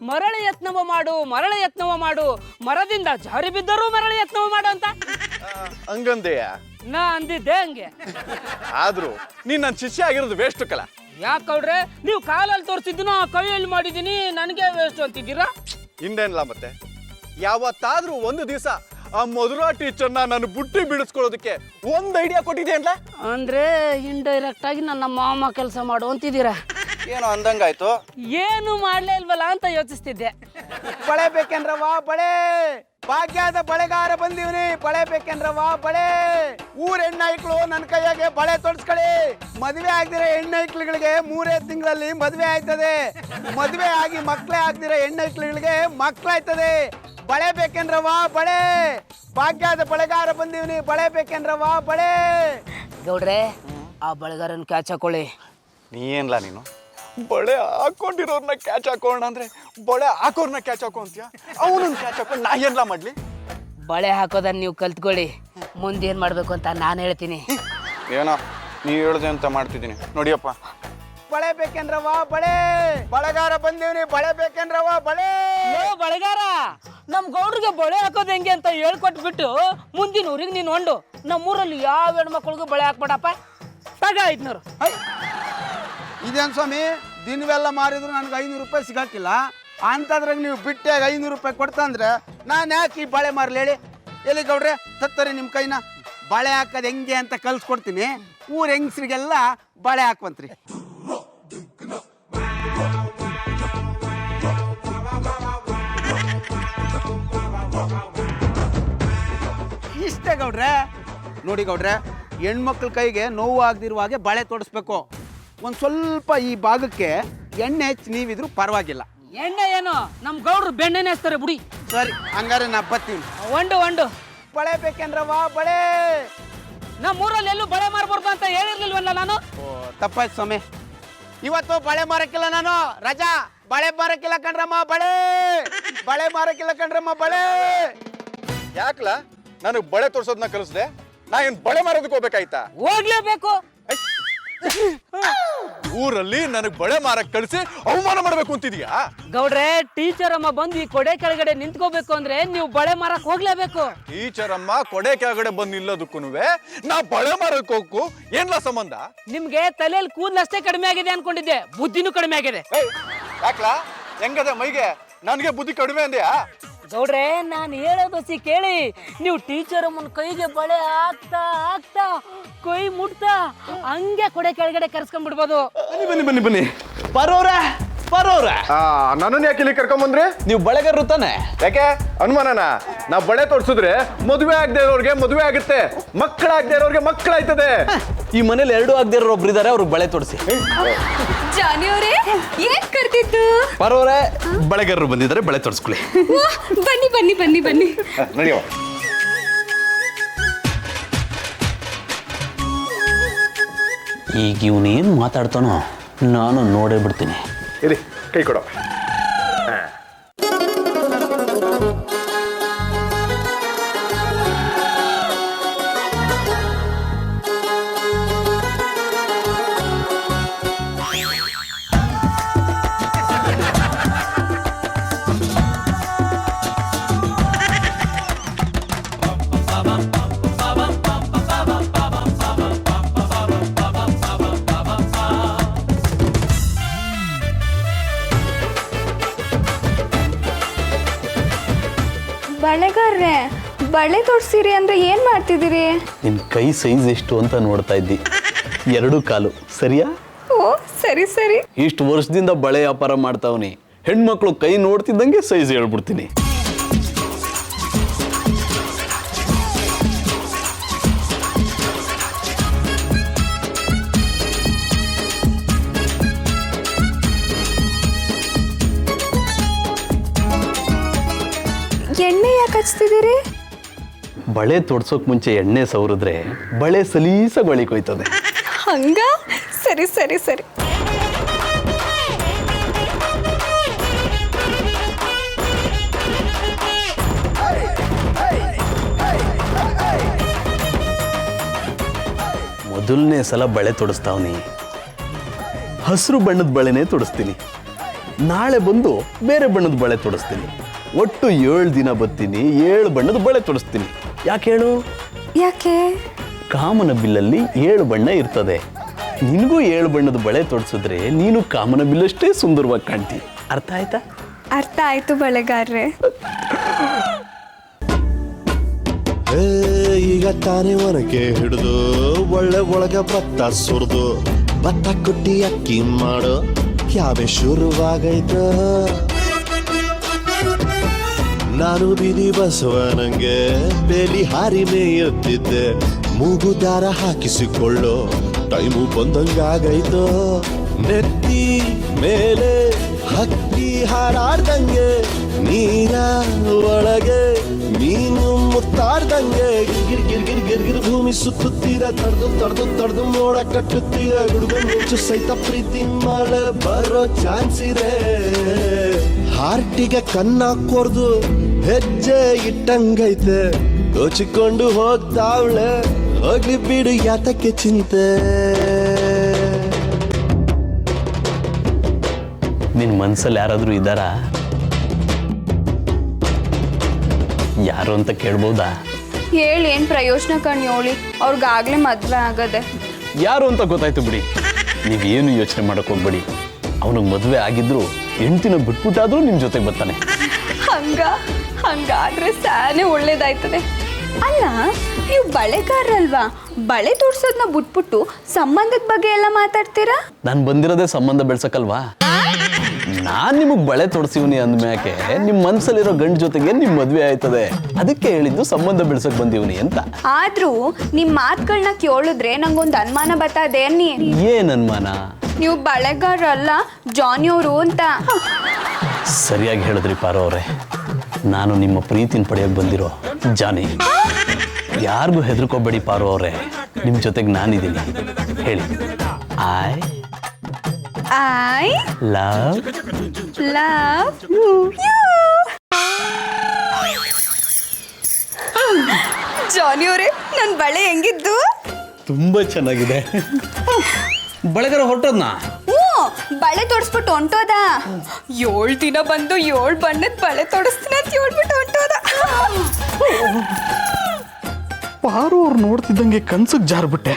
ಮರಳಿ ಯತ್ನವ ಮಾಡು, ಮರಳಿ ಯತ್ನವ ಮಾಡು, ಮರದಿಂದ ಜಾರಿ ಬಿದ್ದರೂ ಮರಳಿ ಯತ್ನವ ಮಾಡು ಅಂತ. ಹಂಗಂದೆಯ? ನಾ ಅಂದಿದ್ದೆ ಹಂಗೆ. ಆದ್ರೂ ನೀನ್ ನನ್ನ ಶಿಷ್ಯ ಆಗಿರೋದು ವೇಸ್ಟ್ ಕಲ. ಯಾಕೆ ಗೌಡ್ರೆ, ನೀವು ಕಾಲಲ್ಲಿ ತೋರಿಸಿದ್ದು ಕೈಯಲ್ಲಿ ಮಾಡಿದ್ದೀನಿ, ನನಗೆ ವೇಸ್ಟ್ ಅಂತಿದ್ದೀರಾ? ಹಿಂದೇನಿಲ್ಲ ಮತ್ತೆ. ಯಾವತ್ತಾದ್ರೂ ಒಂದು ದಿವಸ ಆ ಮಧುರಾ ಟೀಚರ್ನ ನಾನು ಬುಟ್ಟಿ ಬಿಡಿಸ್ಕೊಳ್ಳೋದಕ್ಕೆ ಒಂದ್ ಐಡಿಯಾ ಕೊಟ್ಟಿದ್ಯಾ? ಅಂದ್ರೆ ಇಂಡೈರೆಕ್ಟ್ ಆಗಿ ನನ್ನ ಮಾಮ ಕೆಲಸ ಮಾಡು ಅಂತಿದ್ದೀರಾ? ಏನೋ ಅಂದಂಗಾಯ್ತು. ಏನು ಮಾಡ್ಲೇ ಇಲ್ವಲ್ಲ ಅಂತ ಯೋಚಿಸ್ತಿದ್ದೆ. ಬಳೆ ಬೇಕೇನ್ರವ್ವ ಬಳೆ? ಭಾಗ್ಯದ ಬಳೆಗಾರ ಬಂದೀವ್ನಿ, ಬಳೆ ಬೇಕೇನ್ರವ್ವ ಬಳೆ? ಊರ್ ಹೆಣ್ಣೈಕ್ಳು ನನ್ನ ಕೈಯಾಗೆ ಬಳೆ ತೊಡ್ಸ್ಕೊಳ್ಳಿ. ಮದುವೆ ಆಗದಿರೋ ಹೆಣ್ಣೈಕ್ಳುಗಳಿಗೆ 3 ತಿಂಗಳಲ್ಲಿ ಮದುವೆ ಆಯ್ತದೆ. ಮದುವೆ ಆಗಿ ಮಕ್ಳೇ ಆಗದಿರೋ ಹೆಣ್ಣೈಕ್ಳುಗಳಿಗೆ ಮಕ್ಳಾಯ್ತದೆ. ಬಳೆ ಬೇಕೇನ್ರವ್ವ ಬಳೆ? ಭಾಗ್ಯದ ಬಳೆಗಾರ ಬಂದೀವ್ನಿ, ಬಳೆ ಬೇಕೇನ್ರವ್ವ ಬಳೆ? ಗೌಡ್ರೆ, ಆ ಬಳೆಗಾರನ್ ಕ್ಯಾಚ್ ಹಾಕೊಳ್ಳಿ. ನೀ ಏನ್ಲ ನೀನು? ಬಳೆ ಹಾಕೊಂಡಿರೋರ್ನ ಕ್ಯಾಚ್ ಹಾಕೋಣ ಅಂದ್ರೆ ಬಳೆ ಹಾಕೋರ್ನ ಕ್ಯಾಚ್ ಹಾಕೋ ಅಂತೀಯ? ಅವನನ್ನ ಕ್ಯಾಚ್ ಹಾಕೊಂಡು ನಾ ಏನ್ಲ ಮಾಡ್ಲಿ? ಬಳೆ ಹಾಕೋದನ್ನ ನೀವು ಕಲ್ತ್ಕೊಳ್ಳಿ, ಮುಂದೇನ್ ಮಾಡ್ಬೇಕು ಅಂತ ನಾನು ಹೇಳ್ತೀನಿ. ಏನೋ ನೀ ಹೇಳ್ದೆ ಅಂತ ಮಾಡ್ತಿದ್ದೀನಿ ನೋಡಿಯಪ್ಪ. ಬಳೆ ಬೇಕೇನ್ರವ್ವ ಬಳೆ? ಬಳೆಗಾರ ಬಂದೀವ್ನಿ, ಬಳೆ ಬೇಕೇನ್ರವ್ವ ಬಳೆ? ಲೋ ಬಳೆಗಾರ, ನಮ್ ಗೌಡ್ರಿಗೆ ಬಳೆ ಹಾಕೋದು ಹೆಂಗೆ ಅಂತ ಹೇಳ್ಕೊಟ್ಬಿಟ್ಟು ಮುಂದಿನ ಊರಿಗೆ ನೀನು ಹೊಂಡು. ನಮ್ಮೂರಲ್ಲಿ ಯಾವ ಹೆಣ್ಮಕ್ಳಿಗೂ ಬಳೆ ಹಾಕ್ಬೇಡಪ್ಪ. ತಗ 500. ಇದೇನು ಸ್ವಾಮಿ, ದಿನವೆಲ್ಲ ಮಾರಿದ್ರು ನನಗೆ 500 ರೂಪಾಯಿ ಸಿಗಾಕಿಲ್ಲ. ಅಂಥದ್ರಾಗ ನೀವು ಬಿಟ್ಟಾಗ 500 ರೂಪಾಯಿ ಕೊಡ್ತಂದ್ರೆ ನಾನು ಯಾಕೆ ಈ ಬಳೆ ಮಾರಲಿ ಹೇಳಿ? ಎಲ್ಲಿ ಗೌಡ್ರೆ, ತತ್ತರಿ ನಿಮ್ಮ ಕೈನ. ಬಳೆ ಹಾಕೋದು ಹೆಂಗೆ ಅಂತ ಕಲ್ಸ್ಕೊಡ್ತೀನಿ. ಊರ್ ಹೆಂಗಸ್ರಿಗೆಲ್ಲ ಬಳೆ ಹಾಕುವಂತ್ರಿ. ಇಷ್ಟೇ ಗೌಡ್ರೆ. ನೋಡಿ ಗೌಡ್ರೆ, ಹೆಣ್ಮಕ್ಳ ಕೈಗೆ ನೋವು ಆಗದಿರುವ ಹಾಗೆ ಬಳೆ ತೊಡಿಸ್ಬೇಕು. ಒಂದು ಸ್ವಲ್ಪ ಈ ಭಾಗಕ್ಕೆ ಎಣ್ಣೆ ಹಚ್ಚಿ ನೀವಿದ್ರು ಪರವಾಗಿಲ್ಲ. ಎಣ್ಣೆ ಏನು, ನಮ್ ಗೌಡ್ರು ಬೆಣ್ಣೆನೇ ಹಚ್ತಾರೆ ಬಿಡಿ. ಸರಿ, ಹಂಗಾರೆ ನಾ ಬರ್ತೀನಿ. ಒಂದು ಬಳೆ ಬೇಕೇನ್ರವ್ವ ಬಳೆ? ನಮ್ಮೂರಲ್ಲಿ ಎಲ್ಲೂ ಬಳೆ ಮಾರ್ಬಾರ್ದು ಅಂತ ಹೇಳಿರ್ಲಿಲ್ವಲ್ಲ ನಾನು? ತಪ್ಪಾಯ್ತು ಸ್ವಾಮಿ. ಇವತ್ತು ಬಳೆ ಮಾರಕ್ಕಿಲ್ಲ ನಾನು ರಜಾ. ಬಳೆ ಮಾರಕ್ಕಿಲ್ಲ ಕಣ್ರಮ್ಮ, ಬಳೆ ಮಾರಕ್ಕಿಲ್ಲ ಕಣ್ರಮ್ಮ, ಬಳೆ. ಯಾಕಲ ನನಗೆ ಬಳೆ ತೋರ್ಸೋದನ್ನ ಕಲಿಸ್ದೆ? ನಾ ಏನ್ ಬಳೆ ಮಾರೋದಕ್ಕೆ ಹೋಗ್ಬೇಕಾಯ್ತಾ? ಹೋಗ್ಲೇಬೇಕು. ಊರಲ್ಲಿ ನನಗೆ ಬಳೆ ಮಾರಕ್ ಕಳಿಸಿ ಅವಮಾನ ಮಾಡ್ಬೇಕು ಅಂತಿದ್ಯಾ? ಗೌಡ್ರೆ, ಟೀಚರ್ ಅಮ್ಮ ಬಂದು ಈ ಕೊಡೆ ಕೆಳಗಡೆ ನಿಂತ್ಕೋಬೇಕು ಅಂದ್ರೆ ನೀವು ಬಳೆ ಮಾರಕ್ ಹೋಗ್ಲೇಬೇಕು. ಟೀಚರ್ ಅಮ್ಮ ಕೊಡೆ ಕೆಳಗಡೆ ಬಂದು ನಿಲ್ಲೋದಕ್ಕೂ ನಾ ಬಳೆ ಮಾರಕ್ ಹೋಗಕ್ಕೂ ಏನ್ಲ ಸಂಬಂಧ? ನಿಮ್ಗೆ ತಲೆಯಲ್ಲಿ ಕೂದಲಷ್ಟೇ ಕಡಿಮೆ ಆಗಿದೆ ಅನ್ಕೊಂಡಿದ್ದೆ, ಬುದ್ಧಿನೂ ಕಡಿಮೆ ಆಗಿದೆ. ಯಾಕಲಾ ಹೆಂಗದೆ ಮೈಗೆ? ನನಗೆ ಬುದ್ಧಿ ಕಡಿಮೆ ಅಂದ್ಯಾ? ಗೌಡ್ರೆ, ನಾನು ಹೇಳೋದು ಕೇಳಿ. ನೀವು ಟೀಚರ್ ಅಮ್ಮನ ಕೈಗೆ ಬಳೆ ಹಾಕ್ತಾ ಹಾಕ್ತಾ ಕೈ ಮುಟ್ತಾ ಹಂಗೆ ಕೊಡೆ ಕೆಳಗಡೆ ಕರ್ಸ್ಕೊಂಡ್ಬಿಡ್ಬೋದು. ಬನ್ನಿ ಬರೋರ ನನ್ನನ್ನು ಯಾಕೆ ಇಲ್ಲಿ ಕರ್ಕೊಂಬಂದ್ರಿ? ನೀವು ಬಳೆಗಾರರು ತಾನೆ? ಯಾಕೆ ಅನುಮಾನನ? ನಾ ಬಳೆ ತೋರ್ಸಿದ್ರೆ ಮದುವೆ ಆಗದೆ ಇರೋರ್ಗೆ ಮದುವೆ ಆಗುತ್ತೆ, ಮಕ್ಕಳಾಗದೆ ಇರೋರ್ಗೆ ಮಕ್ಕಳಾಯ್ತದೆ. ಈ ಮನೇಲಿ 2 ಆಗದೆ ಇರೋರು ಒಬ್ರು ಇದಾರೆ, ಅವ್ರಿಗೆ ಬಳೆ ತೋರಿಸಿ. ಜಾನಿ ಅವರೇ, ಏನ್ ಕರ್ತಿತ್ತು? ಬರೋರೆ, ಬಳೆಗಾರರು ಬಂದಿದ್ದಾರೆ, ಬಳೆ ತೋರಿಸ್ಕೊಳ್ಳಿ. ಬನ್ನಿ ಬನ್ನಿ ಬನ್ನಿ ಬನ್ನಿ. ನಡೆಯೋ. ಈಗ ಇವನೇನು ಮಾತಾಡ್ತಾನೋ ನಾನು ನೋಡೇ ಬಿಡ್ತೀನಿ. ಇರಿ, ಕೈ ಕೊಡೋ. ಬಳೆಗಾರ್ರೆ, ಬಳೆ ತೋರ್ಸಿರಿ ಅಂದ್ರೆ ಏನ್ ಮಾಡ್ತಿದ್ದೀರಿ? ನಿನ್ನ ಕೈ ಸೈಜ್ ಎಷ್ಟು ಅಂತ ನೋಡ್ತಾ ಇದ್ದಿ. 2 ಕಾಲು ಸರಿಯಾ? ಓ ಸರಿ ಸರಿ. ಇಷ್ಟು ವರ್ಷದಿಂದ ಬಳೆ ವ್ಯಾಪಾರ ಮಾಡ್ತಾವನಿ, ಹೆಣ್ಮಕ್ಳು ಕೈ ನೋಡ್ತಿದ್ದಂಗೆ ಸೈಜ್ ಹೇಳ್ಬಿಡ್ತೀನಿ. ಎಣ್ಣೆ ಯಾಕೆ ಹಚ್ತಿದ್ದೀರಿ? ಬಳೆ ತೊಡ್ಸೋಕ್ ಮುಂಚೆ ಎಣ್ಣೆ ಸವರಿದ್ರೆ ಬಳೆ ಸಲೀಸಾಗಿ ಬಳಿಕೋಯ್ತದೆ. ಹಂಗ? ಸರಿ ಸರಿ ಸರಿ. ಮೊದಲನೇ ಸಲ ಬಳೆ ತೊಡಿಸ್ತಾವ್ನಿ, ಹಸಿರು ಬಣ್ಣದ ಬಳೆನೇ ತೊಡಿಸ್ತೀನಿ. ನಾಳೆ ಬಂದು ಬೇರೆ ಬಣ್ಣದ ಬಳೆ ತೊಡಿಸ್ತೀನಿ. ಒಟ್ಟು 7 ದಿನ ಬರ್ತೀನಿ, 7 ಬಣ್ಣದ ಬಳೆ ತೊಡಿಸ್ತೀನಿ. ಯಾಕೆ ಹೇಳು? ಯಾಕೆ? ಕಾಮನ ಬಿಲ್ಲಲ್ಲಿ 7 ಬಣ್ಣ ಇರ್ತದೆ. ನಿನಗೂ 7 ಬಣ್ಣದ ಬಳೆ ತೊಡಿಸಿದ್ರೆ ನೀನು ಕಾಮನ ಬಿಲ್ಲಷ್ಟೇ ಸುಂದರವಾಗಿ ಕಾಣ್ತಿ. ಅರ್ಥ ಆಯ್ತಾ? ಅರ್ಥ ಆಯ್ತು ಬಳೆಗಾರ್ರೆ. ಈಗ ತಾನೇ ಒನಕೆ ಹಿಡಿದು ಒಳ್ಳೆ ಒಳಗ ಭತ್ತ ಸುರಿದು ಭತ್ತ ಕುಟ್ಟಿ ಅಕ್ಕಿ ಮಾಡೋ ಯಾವೇ ಶುರುವಾಗೈತ. ನಾನು ಬೀದಿ ಬಸವನಂಗೆ ಬೇಲಿ ಹಾರಿ ಮೇಯುತ್ತಿದ್ದೆ, ಮೂಗು ದಾರ ಹಾಕಿಸಿಕೊಳ್ಳೋ ಟೈಮು ಬಂದಂಗಾಗೈತೋ. ನೆತ್ತಿ ಮೇಲೆ ಹಕ್ಕಿ ಹಾರಾಡ್ದಂಗೆ, ನೀರ ಒಳಗೆ ಮೀನು ಮುತ್ತಾಡ್ದಂಗೆ, ಗಿರ್ ಗಿರ್ ಗಿರ್ ಗಿರ್ ಗಿರ್ ಭೂಮಿ ಸುತ್ತುತ್ತೀರ, ತಡ್ದು ಮೋಡ ಕಟ್ಟುತ್ತೀರ, ಗುಡುಗು ಮಿಂಚು ಸಹಿತ ಪ್ರೀತಿ ಮಳೆ ಬರೋ ಚಾನ್ಸ್ ಇದೆ. ಹಾರ್ಟಿಗೆ ಕನ್ನ ಕೊರ್ದು ಹೆಜ್ಜೆ ಇಟ್ಟಂಗೈತೆ, ದೋಚಿಕೊಂಡು ಹೋಗ್ತಾವಳೆ, ಹೋಗ್ಲಿ ಬಿಡು ಯಾತಕ್ಕೆ ಚಿಂತೆ. ನಿನ್ನ ಮನ್ಸಲ್ಲಿ ಯಾರಾದರೂ ಇದ್ದಾರಾ? ಯಾರು ಅಂತ ಕೇಳ್ಬೋದಾ? ಹೇಳಿ, ಏನ್ ಪ್ರಯೋಜನ ಕಣ್ಯೋಳಿ, ಅವ್ರಿಗಾಗ್ಲೇ ಮದ್ವೆ ಆಗದೆ. ಯಾರು ಅಂತ ಗೊತ್ತಾಯ್ತು ಬಿಡಿ. ನೀವೇನು ಯೋಚನೆ ಮಾಡಕ್ ಹೋಗ್ಬೇಡಿ. ಅವನಿಗೆ ಮದುವೆ ಆಗಿದ್ರು ಹೆಂಡ್ತಿನ ಬಿಟ್ಬಿಟ್ಟಾದ್ರೂ ನಿಮ್ಮ ಜೊತೆಗೆ ಬರ್ತಾನೆ. ಹಂಗಾದ್ರೆ ಸಾನೆ ಒಳ್ಳೇದಾಯ್ತದೆ. ಅಲ್ಲ, ನೀವು ಬಳೆಗಾರಲ್ವಾ, ಬಳೆ ತೋರ್ಸೋದನ್ನ ಬಿಟ್ಬಿಟ್ಟು ಸಂಬಂಧದ ಬಗ್ಗೆ ಎಲ್ಲ ಮಾತಾಡ್ತೀರಾ? ನಾನು ಬಂದಿರೋದೇ ಸಂಬಂಧ ಬೆಳ್ಸಕ್ಕಲ್ವಾ. ನಾನ್ ನಿಮಗ್ ಬಳೆ ತೊಡ್ಸಿವ್ನಿ ಅಂದ್ಮ್ಯಾಕೆ ನಿಮ್ ಮನ್ಸಲ್ಲಿರೋ ಗಂಡ ಜೊತೆಗೆ ನಿಮ್ ಮದ್ವೆ ಆಯ್ತದೆ. ಅದಕ್ಕೆ ಹೇಳಿದ್ದು ಸಂಬಂಧ ಬೆಳ್ಸಕ್ ಬಂದಿವ್ನಿ ಅಂತ. ಆದ್ರೂ ನಿಮ್ ಮಾತುಗಳನ್ನ ಕೇಳಿದ್ರೆ ನಂಗೊಂದು ಅನುಮಾನ ಬರ್ತದೆ. ಏನ್ ಅನುಮಾನ? ನೀವು ಬಳೆಗಾರ ಅಲ್ಲ, ಜಾನಿ ಅವರು ಅಂತ. ಸರಿಯಾಗಿ ಹೇಳಿದ್ರಿ ಪಾರೋ ಅವ್ರೆ. ನಾನು ನಿಮ್ಮ ಪ್ರೀತಿನ ಪಡೆಯಕ್ ಬಂದಿರೋ ಜಾನಿ. ಯಾರಿಗೂ ಹೆದರ್ಕೋಬೇಡಿ ಪಾರೋ ಅವ್ರೆ, ನಿಮ್ ಜೊತೆಗೆ ನಾನಿದ್ದೀನಿ. ಹೇಳಿ, ಐ ಲವ್ ಲವ್ ಯು. ಜಾನಿ ಅವರೇ, ನನ್ನ ಬಳೆ ಹೆಂಗಿದ್ದು? ತುಂಬ ಚೆನ್ನಾಗಿದೆ. ಬಳಗರ ಹೊರಟದ್ನ? ಹ್ಞೂ, ಬಳೆ ತೊಡಿಸ್ಬಿಟ್ಟು ಹೊಂಟೋದ. 7 ದಿನ ಬಂದು 7 ಬಣ್ಣದ ಬಳೆ ತೊಡಿಸ್ತೀನಿ ಅಂತ ಹೇಳ್ಬಿಟ್ಟು ಹೊಂಟೋದ. ಪಾರು ಅವ್ರು ನೋಡ್ತಿದ್ದಂಗೆ ಕನ್ಸಕ್ ಜಾರ್ಬಿಟ್ಟೆ.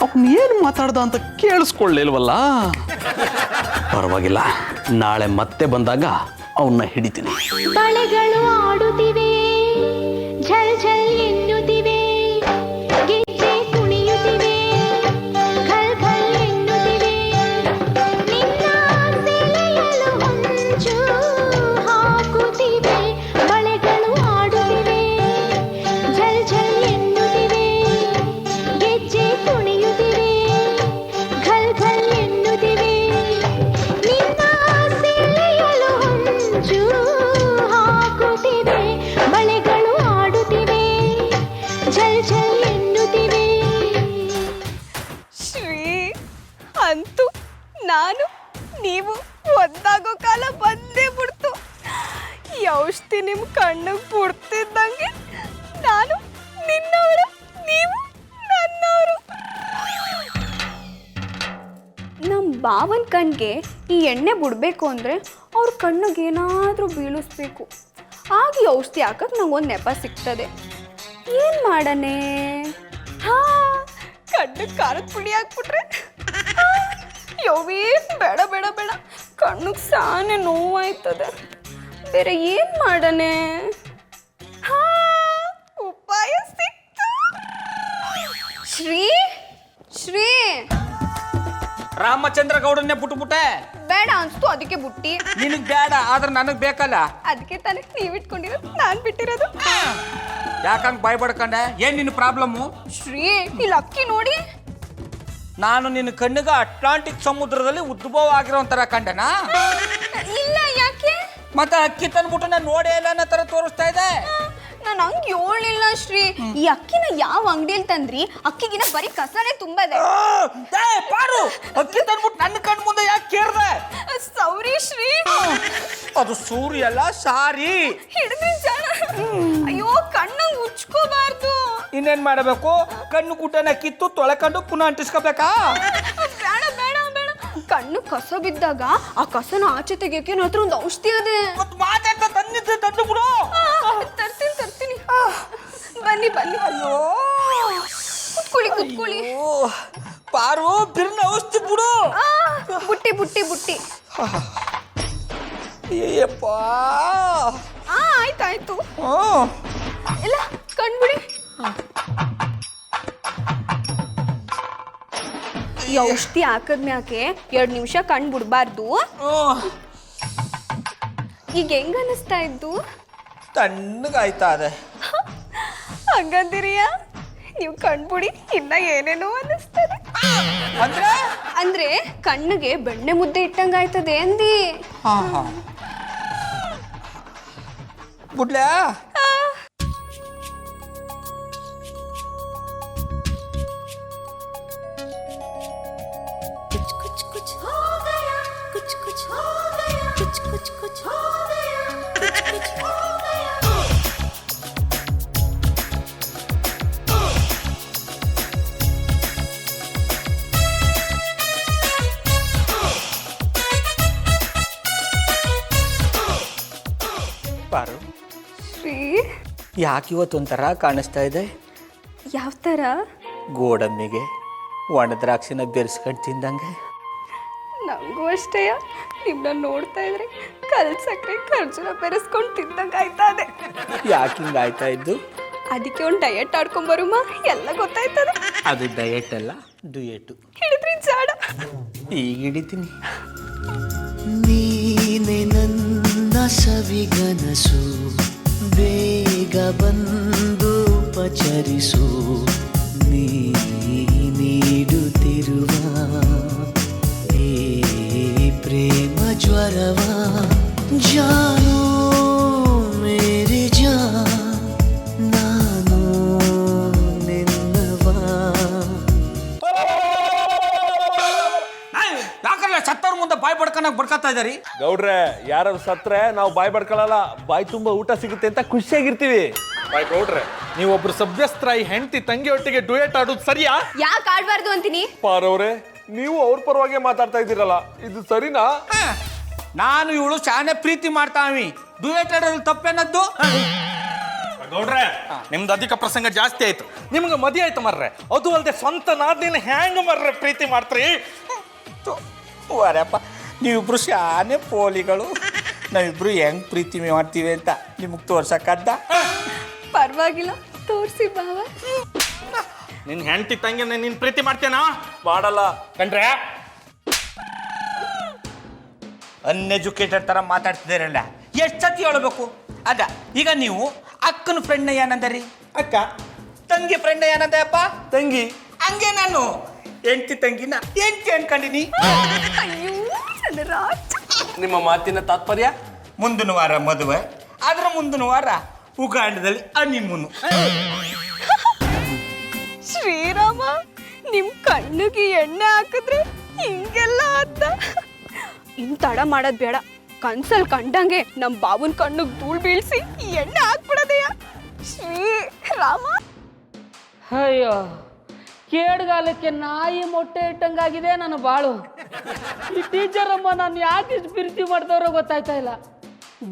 ಅವನ್ ಏನು ಮಾತಾಡ್ದ ಅಂತ ಕೇಳಿಸ್ಕೊಳ್ಳಿಲ್ವಲ್ಲ. ಪರವಾಗಿಲ್ಲ, ನಾಳೆ ಮತ್ತೆ ಬಂದಾಗ ಅವನ್ನ ಹಿಡಿತೀನಿ. ಬಳೆಗಳು ಆಡುತ್ತಿವೆ, ಝಲ್ ಝಲ್ ಎನ್ನುತ್ತಿವೆ, ಗೆಜ್ಜೆ ಕುಣಿಯುತ್ತಿವೆ, ಘಲ್ ಘಲ್ ಎನ್ನುತ್ತಿವೆ, ನಿನ್ನ ಸೆಳೆಯಲು ಹೊಂಚು ಹಾಕುತ್ತಿವೆ. ಬಳೆಗಳು ಆಡುತ್ತಿವೆ, ಝಲ್ ಝಲ್ ಎನ್ನುತ್ತಿವೆ, ಗೆಜ್ಜೆ ಕುಣಿಯುತ್ತಿವೆ, ಘಲ್ ಘಲ್ ಎನ್ನುತ್ತಿವೆ, ನಿನ್ನ ಸೆಳೆಯಲು ಹೊಂಚು ಹಾಕುತ್ತಿವೆ. ಬಳೆಗಳು ಆಡುತ್ತಿವೆ, ಝಲ್ ಝಲ್ ಎನ್ನುತ್ತಿವೆ. ಶ್ರೀ, ಅಂತೂ ನಾನು ನೀವು ಒಂದಾಗೋ ಕಾಲ ಬಂದೇ ಬಿಡ್ತು. ಈ ಔಷಧಿ ನಿಮ್ಮ ಕಣ್ಣಿಗೆ ಬಿಡ್ತಿದ್ದಂಗೆ ನಾನು ನಿನ್ನವಳು, ನೀವು ನನ್ನವರು. ನಮ್ಮ ಭಾವನ ಕಣ್ಣಿಗೆ ಈ ಎಣ್ಣೆ ಬಿಡಬೇಕು ಅಂದರೆ ಅವ್ರ ಕಣ್ಣಿಗೆ ಏನಾದರೂ ಬೀಳಿಸ್ಬೇಕು. ಆಗ ಈ ಔಷಧಿ ಹಾಕಕ್ಕೆ ನಂಗೊಂದು ನೆಪ ಸಿಗ್ತದೆ. ಏನು ಮಾಡನೆ? ಹಾಂ, ಕಣ್ಣಿಗೆ ಖಾರದ ಪುಡಿ ಹಾಕ್ಬಿಟ್ರೆ? ಯವ್ವೇ, ಬೇಡ ಬೇಡ ಬೇಡ, ಕಣ್ಣಿಗೆ ಸಾನೆ ನೋವಾಯ್ತದೆ. ಬೇರೆ ಏನು ಮಾಡನೆ? ಹಾಂ, ಉಪಾಯ ಸಿಕ್ತು. ಶ್ರೀ ಶ್ರೀ ರಾಮಚಂದ್ರ ಗೌಡನ್ನೇ ಬಿಟ್ಟುಬಿಟ್ಟೆ. ಬೇಡ ಅನ್ಸ್ತು, ಅದಕ್ಕೆ ಬುಟ್ಟಿ. ನಿನಗ್ ಬೇಡ, ಆದ್ರೆ ನನಗ್ ಬೇಕಲ್ಲ. ಅದಕ್ಕೆ ತಾನೇ ನೀವು ಇಟ್ಕೊಂಡಿರೋದು, ನಾನು ಬಿಟ್ಟಿರೋದು. ಯಾಕಂಗ್ ಬಾಯ್ ಬಡ್ಕಂಡೆ? ಏನ್ ನಿನ್ನ ಪ್ರಾಬ್ಲಮ್ಮು? ಶ್ರೀ, ಇಲ್ಲಿ ಅಕ್ಕಿ ನೋಡಿ. ನಾನು ನಿನ್ನ ಕಣ್ಣಿಗೆ ಅಟ್ಲಾಂಟಿಕ್ ಸಮುದ್ರದಲ್ಲಿ ಉದ್ಭವ ಆಗಿರೋ ಒಂಥರ ಕಂಡೆನಾ? ಇಲ್ಲ, ಯಾಕೆ? ಮತ್ತೆ ಅಕ್ಕಿ ತಂದ್ಬಿಟ್ಟು ನಾನು ನೋಡೇ ಇಲ್ಲ ಅನ್ನೋ ತರ ತೋರಿಸ್ತಾ ಇದೆ. ನಾನು ಹಂಗೆ ಹೇಳಿಲ್ಲ ಶ್ರೀ. ಈ ಅಕ್ಕಿನ ಯಾವ ಅಂಗಡಿಯಲ್ಲಿ ತಂದ್ರಿ? ಅಕ್ಕಿಗಿನ ಬರೀ ಕಸನೇ ತುಂಬದೆ. ಪಾರು, ಅಕ್ಕಿ ತಂದ್ಬಿಟ್ಟು ನನ್ನ ಕಣ್ ಮುಂದೆ ಯಾಕೆ ಕೇಳ್ದೆ? ಸೌರಿ ಶ್ರೀ. ಅದು ಸೂರಿ ಅಲ್ಲ, ಸಾರಿ. ಹಿಡಿದ್ರಿ ಜನ. ಅಯ್ಯೋ, ಕಣ್ಣಂಗ್ ಉಚ್ಕೋಬಾರ್ದು. ಇನ್ನೇನ್ ಮಾಡಬೇಕು? ಕಣ್ಣು ಗುಡ್ಡನ ಕಿತ್ತು ತೊಳೆಕೊಂಡು ಪುನಃ ಅಂಟಿಸ್ಕೋಬೇಕಾ? ಬೇಡ ಬೇಡ ಬೇಡ. ಕಣ್ಣು ಕಸ ಬಿದ್ದಾಗ ಆ ಕಸನ ಆಚೆ ತೆಗಿಯೋಕೆ ನನ್ನ ಹತ್ರ ಒಂದು ಔಷಧಿ ಅದೇ. ಮಾತಾಡ್ತಾ ತಂದು ಬಿಡು. ತರ್ತೀನಿ ತರ್ತೀನಿ. ಬನ್ನಿ ಬನ್ನಿ. ಅಯ್ಯೋ, ಕುತ್ಕೊಳ್ಳಿ ಕುತ್ಕೊಳ್ಳಿ. ಪಾರು, ಬಿರ್ನ ಔಷಧಿ ಬಿಡು. ಬುಟ್ಟಿ ಬುಟ್ಟಿ ಬುಟ್ಟಿ. ಅಯ್ಯಪ್ಪ. ಆಯ್ತಾಯ್ತು. ಇಲ್ಲ, ಕಣ್ಬಿಡಿ. ಈ ಔಷಧಿ ಹಾಕದ್ಮ್ಯಾಕೆ 2 ನಿಮಿಷ ಕಣ್ ಬಿಡ್ಬಾರ್ದು. ಈಗ ಹೆಂಗ ಅನಿಸ್ತಾ ಇದ್ದು? ತಣ್ಣಗಾಯ್ತಾ ಅದೇ. ಹಂಗಂದಿರಿಯಾ? ನೀವು ಕಣ್ಬಿಡಿ, ಇನ್ನ ಏನೇನೋ ಅನ್ನಿಸ್ತದೆ. ಅಂದ್ರೆ ಕಣ್ಣಿಗೆ ಬೆಣ್ಣೆ ಮುದ್ದೆ ಇಟ್ಟಂಗಾಯ್ತದೆ ಅಂದಿ. ಬಿಡ್ಲಾ? ಪಾರು, ಶ್ರೀ, ಯಾಕೆ ಇವತ್ತೊಂಥರ ಕಾಣಿಸ್ತಾ ಇದೆ? ಯಾವ ಥರ? ಗೋಡಂಬಿಗೆ ಒಣ ದ್ರಾಕ್ಷಿನ ಬೆರೆಸ್ಕೊಂಡು ತಿಂದಂಗೆ. ನಂಗೂ ಅಷ್ಟೇ. ನಿಮ್ಮನ್ನ ನೋಡ್ತಾ ಇದ್ರೆ ಕಲ್ ಸಕ್ಕರೆ ಖರ್ಜೂರ ಬೆರೆಸ್ಕೊಂಡು ತಿಂದಂಗೆ ಆಯ್ತಾ ಇದೆ. ಯಾಕೆ ಹಿಂಗಾಯ್ತಾ ಇದ್ದು? ಅದಕ್ಕೆ ಒಂದು ಡಯಟ್ ಆಡ್ಕೊಂಬರುಮ, ಎಲ್ಲ ಗೊತ್ತಾಯ್ತದ. ಅದು ಡಯಟ್ ಅಲ್ಲ, ಡುಯೆಟು. ಹಿಡಿದ್ರಿ ಜಾಡ. ಈಗ ಹಿಡಿತೀನಿ. ನೀನೆ ನನ್ನ ಸವಿಗನಸು, ಬೇಗ ಬಂದು ಪಚರಿಸು, ನೀ ನೀಡುತ್ತಿರುವ ಈ ಪ್ರೇಮ ಜ್ವರವ. ಜಾನು ಮೇರಿ ಜಾನ್, ನಾನು ನಿನ್ನವ. ಯಾಕಲ್ಲ ಸತ್ತವ್ರ ಮುಂದೆ ಬಾಯ್ ಬಡ್ಕೊಂಡಾಗ ಬಡ್ಕೊತಾ ಇದಾರಿ. ಗೌಡ್ರೆ ಯಾರು ಸತ್ರೆ ನಾವು ಬಾಯ್ ಬಡ್ಕೊಳ್ಳಲ್ಲ, ಬಾಯ್ ತುಂಬಾ ಊಟ ಸಿಗುತ್ತೆ ಅಂತ ಖುಷಿಯಾಗಿರ್ತೀವಿ. ಬಾಯ್ ಗೌಡ್ರೆ, ನೀವೊಬ್ರು ಸಭ್ಯಸ್ತ್ರಾಯಿ ಹೆಂಡತಿ ತಂಗಿ ಒಟ್ಟಿಗೆ ಡ್ಯೂಯೇಟ್ ಆಡೋದು ಸರಿಯಾ? ಯಾಕೆ ಆಡ್ಬಾರ್ದು ಅಂತೀನಿ? ಪಾರವ್ರೆ, ನೀವು ಅವ್ರ ಪರವಾಗಿ ಮಾತಾಡ್ತಾ ಇದ್ದೀರಲ್ಲ, ಇದು ಸರಿನಾ? ನಾನು ಇವಳು ಶಾನೆ ಪ್ರೀತಿ ಮಾಡ್ತಾವಿ, ಡ್ಯೂಯೇಟ್ ಆಡೋದು ತಪ್ಪೇನದ್ದು? ಗೌಡ್ರೆ, ನಿಮ್ದು ಅಧಿಕ ಪ್ರಸಂಗ ಜಾಸ್ತಿ ಆಯ್ತು. ನಿಮ್ಗೆ ಮದುವೆ ಆಯ್ತು ಮರ್ರೆ, ಅದು ಅಲ್ಲದೆ ಸ್ವಂತ ನಾದಿನ ಹ್ಯಾಂಗ ಮರ್ರೆ ಪ್ರೀತಿ ಮಾಡ್ತೀರಿ? ಅರಪ್ಪ, ನೀವಿಬ್ರು ಶಾನೆ ಪೋಲಿಗಳು. ನಾವಿಬ್ರು ಹೆಂಗ್ ಪ್ರೀತಿ ಮಾಡ್ತೀವಿ ಅಂತ ನಿಮಗೆ ತೋರ್ಸಕ್ಕದ್ದ? ಪರವಾಗಿಲ್ಲ, ತೋರಿಸಿ ಬಾವ. ನಿನ್ ಹೆಂಡತಿ ತಂಗಿನ ನೀನ್ ಪ್ರೀತಿ ಮಾಡ್ತೇನಾ? ಮಾಡಲ್ಲ ಕಂಡ್ರೆ. ಅನ್ಎಜುಕೇಟೆಡ್ ತರ ಮಾತಾಡ್ತಿದ್ದೀರಲ್ಲ, ಎಷ್ಟು ಸತಿ ಹೇಳ್ಬೇಕು? ಅದ ಈಗ ನೀವು ಅಕ್ಕನ ಫ್ರೆಂಡ್ ಏನಂದರಿ? ಅಕ್ಕ. ತಂಗಿ ಫ್ರೆಂಡ್ ಏನಂದಪ್ಪ? ತಂಗಿ. ಹಂಗೆ ನಾನು ಹೆಂಡತಿ ತಂಗಿನ ಹೆಂಡತಿ ಅನ್ಕೊಂಡಿನಿ. ಅಯ್ಯೋ ಚಂದ್ರರಾಜ್. ನಿಮ್ಮ ಮಾತಿನ ತಾತ್ಪರ್ಯ? ಮುಂದಿನ ವಾರ ಮದುವೆ, ಅದ್ರ ಮುಂದಿನ ವಾರ ಉಗಾಂಡದಲ್ಲಿ ಹನಿಮೂನು. ಶ್ರೀರಾಮ, ನಿಮ್ ಕಣ್ಣಿಗೆ ಎಣ್ಣೆ ಹಾಕಿದ್ರೆ ಹಿಂಗೆಲ್ಲ ಆತ. ಇನ್ ತಡ ಮಾಡೋದ್ ಬೇಡ, ಕನ್ಸಲ್ ಕಂಡಂಗೆ ನಮ್ ಬಾಬುನ್ ಕಣ್ಣಿಗೆ ಧೂಳ್ ಬೀಳ್ಸಿ ಎಣ್ಣೆ ಹಾಕ್ಬಿಡೋದಯ್ಯ. ಶ್ರೀರಾಮ. ಅಯ್ಯೋ, ಕೇಡ್ಗಾಲಕ್ಕೆ ನಾಯಿ ಮೊಟ್ಟೆ ಇಟ್ಟಂಗಾಗಿದೆ ನನ್ನ ಬಾಳು. ಈ ಟೀಚರ್ ಅಮ್ಮ ನಾನು ಯಾಕೆ ಇಷ್ಟು ಪ್ರೀತಿ ಮಾಡ್ದವ್ರೋ ಗೊತ್ತಾಯ್ತಾ ಇಲ್ಲ.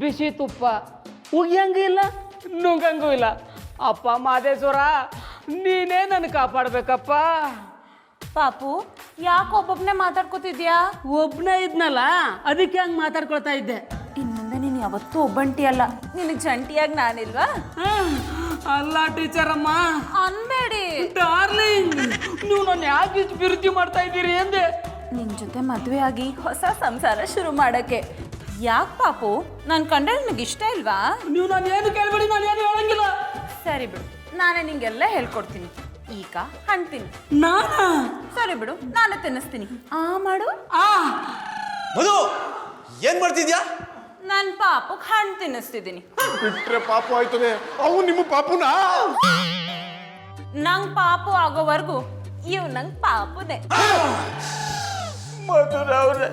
ಬಿಸಿ ತುಪ್ಪ ಉಗಿಯಂಗೂ ಇಲ್ಲ, ನುಂಗಂಗೂ ಇಲ್ಲ. ಅಪ್ಪ ಮಾದೇಶ್ವರ, ನೀನೇ ನನ್ನ ಕಾಪಾಡ್ಬೇಕಪ್ಪ. ಪಾಪು, ಯಾಕೆ ಒಬ್ಬೊಬ್ನೇ ಮಾತಾಡ್ಕೋತಿದ್ಯಾ? ಒಬ್ನೇ ಇದ್ನಲ್ಲ, ಅದಕ್ಕೆ ಹಂಗೆ ಮಾತಾಡ್ಕೊಳ್ತಾ ಇದ್ದೆ. ಇನ್ಮುಂದೆ ನೀನು ಯಾವತ್ತೂ ಒಬ್ಬಂಟಿ ಅಲ್ಲ, ನಿನಗೆ ಜಂಟಿಯಾಗಿ ನಾನಿಲ್ವಾ? ಅಲ್ಲ ಟೀಚರ್ ಅಮ್ಮ, ಅನ್ಬೇಡಿ ಡಾರ್ಲಿಂಗ್, ನೀವು ನನ್ನ ಯಾಕೆ ಇಷ್ಟು ಪ್ರೀತಿ ಮಾಡ್ತಾ ಇದ್ದೀರಿ ಎಂದೆ. ನಿನ್ ಜೊತೆ ಮದುವೆ ಆಗಿ ಹೊಸ ಸಂಸಾರ ಶುರು ಮಾಡಕ್ಕೆ. ಯಾಕೆ ಪಾಪು, ನಾನು ಕಂಡ್ರೆ ನಿನಗೆ ಇಷ್ಟ ಇಲ್ವಾ? ನೀವು ನಾನು ಏನು ಕೇಳ್ಬೇಡಿ, ನಾನು ಏನು ಹೇಳಂಗಿಲ್ಲ. ಸರಿ ಬಿಡು, ನಾನೇ ನಿಂಗೆಲ್ಲ ಹೇಳ್ಕೊಡ್ತೀನಿ. ಈಗ ಹಣ್ಣು ತಿನ್ನು. ನಾನಾ? ಸರಿ ಬಿಡು, ನಾನೇ ತಿನ್ನಿಸ್ತೀನಿ. ಮಾಡು. ಮಧು, ಏನ್ ಮಾಡ್ತಿದ್ಯಾ? ನನ್ನ ಪಾಪುಗೆ ಹಣ್ಣು ತಿನ್ನಿಸ್ತಿದ್ದೀನಿ. ಬಿಟ್ರೆ ಪಾಪು ಆಯ್ತದೆ, ಅವು ನಿಮ್ಮ ಪಾಪುನಾ? ನಂಗೆ ಪಾಪು ಆಗೋವರೆಗೂ ಇವ್ ನಂಗೆ ಪಾಪುದೆ. ಮಧುರವ್ರೆ,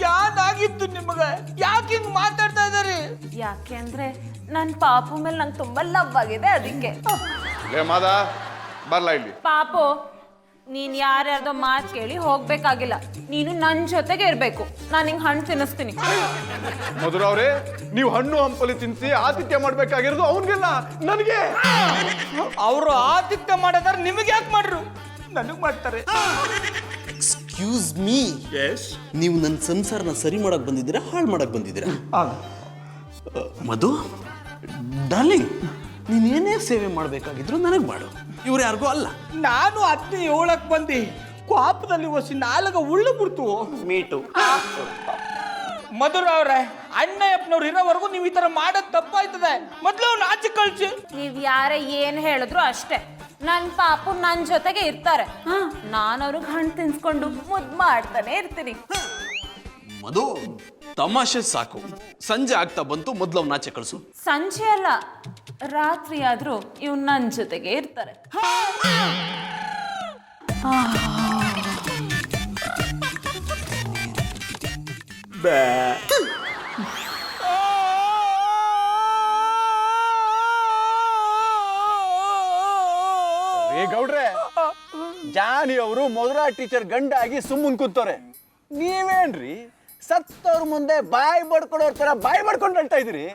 ಯಾಕಾಗಿತ್ತು ನಿಮಗೆ? ಯಾಕೆ ಹಿಂಗ್ ಮಾತಾಡ್ತಾ ಇದಾರೆ? ಯಾಕೆ ಅಂದ್ರೆ ನನ್ನ ಪಾಪು ಮೇಲೆ ನಂಗೆ ತುಂಬಾ ಲವ್ ಆಗಿದೆ, ಅದಕ್ಕೆ. ಮಾದ ಬರ್ಲಾ ಇಲ್ಲಿ. ಪಾಪು, ನೀನ್ ಯಾರ್ಯಾರ್ದೋ ಮಾತು ಕೇಳಿ ಹೋಗ್ಬೇಕಾಗಿಲ್ಲ. ನೀನು ನನ್ನ ಜೊತೆಗೆ ಇರ್ಬೇಕು. ನಾನು ಹಿಂಗೆ ಹಣ್ಣು ತಿನ್ನಿಸ್ತೀನಿ. ಮಧುರ ಅವ್ರೆ, ನೀವು ಹಣ್ಣು ಹಂಪಲಿ ತಿನ್ಸಿ ಆತಿಥ್ಯ ಮಾಡ್ಬೇಕಾಗಿರೋದು ಅವನ್ಗೆಲ್ಲ, ನನಗೆ. ಅವರು ಆತಿಥ್ಯ ಮಾಡೋದಾರ, ನಿಮಗೆ ಯಾಕೆ ಮಾಡ್ರು? ನನಗೆ ಮಾಡ್ತಾರೆ. ಎಕ್ಸ್ಕ್ಯೂಸ್ ಮೀ, ನೀವು ನನ್ನ ಸಂಸಾರನ ಸರಿ ಮಾಡಕ್ ಬಂದಿದ್ದೀರಾ, ಹಾಳು ಮಾಡಕ್ ಬಂದಿದ್ದೀರಾ? ಮಧು ಡಾರ್ಲಿಂಗ್, ನೀನೇನೇ ಸೇವೆ ಮಾಡಬೇಕಾಗಿದ್ರು ನನಗೆ ಮಾಡು, ಇವ್ರು ಯಾರಿಗೂ ಅಲ್ಲ. ನಾನು ಅದನ್ನ ಹೇಳಕ್ ಬಂದಿ, ಕೋಪದಲ್ಲಿ ಒಸಿ ನಾಲ್ಗ ಉಳ್ಳು ಬಿಡ್ತು. ಮೀಟು. ಮಧುರ ಅವ್ರೆ, ಅಣ್ಣಯ್ಯಪ್ಪನವ್ರು ಇರೋವರೆಗೂ ನೀವು ಈ ತರ ಮಾಡೋದು ತಪ್ಪಾಯ್ತದೆ. ಮೊದ್ಲು ಅವ್ನು ಆಚೆ ಕಳ್ಸಿ. ನೀವ್ ಯಾರೇ ಏನ್ ಹೇಳಿದ್ರು ಅಷ್ಟೇ, ನನ್ನ ಪಾಪು ನನ್ನ ಜೊತೆಗೆ ಇರ್ತಾರೆ. ನಾನು ಅವ್ರಿಗೆ ಹಣ್ಣು ತಿನ್ಸ್ಕೊಂಡು ಮುದ್ದು ಮಾಡ್ತಾನೆ ಇರ್ತೀನಿ. ಮಧು, ತಮಾಷೆ ಸಾಕು. ಸಂಜೆ ಆಗ್ತಾ ಬಂತು, ಮೊದ್ಲು ಅವ್ನ ಆಚೆ ಕಳಿಸು. ಸಂಜೆ ಅಲ್ಲ, ರಾತ್ರಿ ಆದ್ರೂ ಇವ್ ನನ್ನ ಜೊತೆಗೆ ಇರ್ತಾರೆ. ಏ ಗೌಡ್ರೆ, ಜಾನಿ ಅವರು ಮಧುರಾ ಟೀಚರ್ ಗಂಡಾಗಿ ಸುಮ್ಮನ್ ಕೂತವ್ರೆ. ನೀವೇನ್ರಿ ಸತ್ತವ್ರ ಮುಂದೆ ಬಾಯಿ ಬಡ್ಕೊಡೋರ್ ತರ ಬಾಯಿ ಬಡ್ಕೊಂಡು ಹೇಳ್ತಾ ಇದೀರಿ?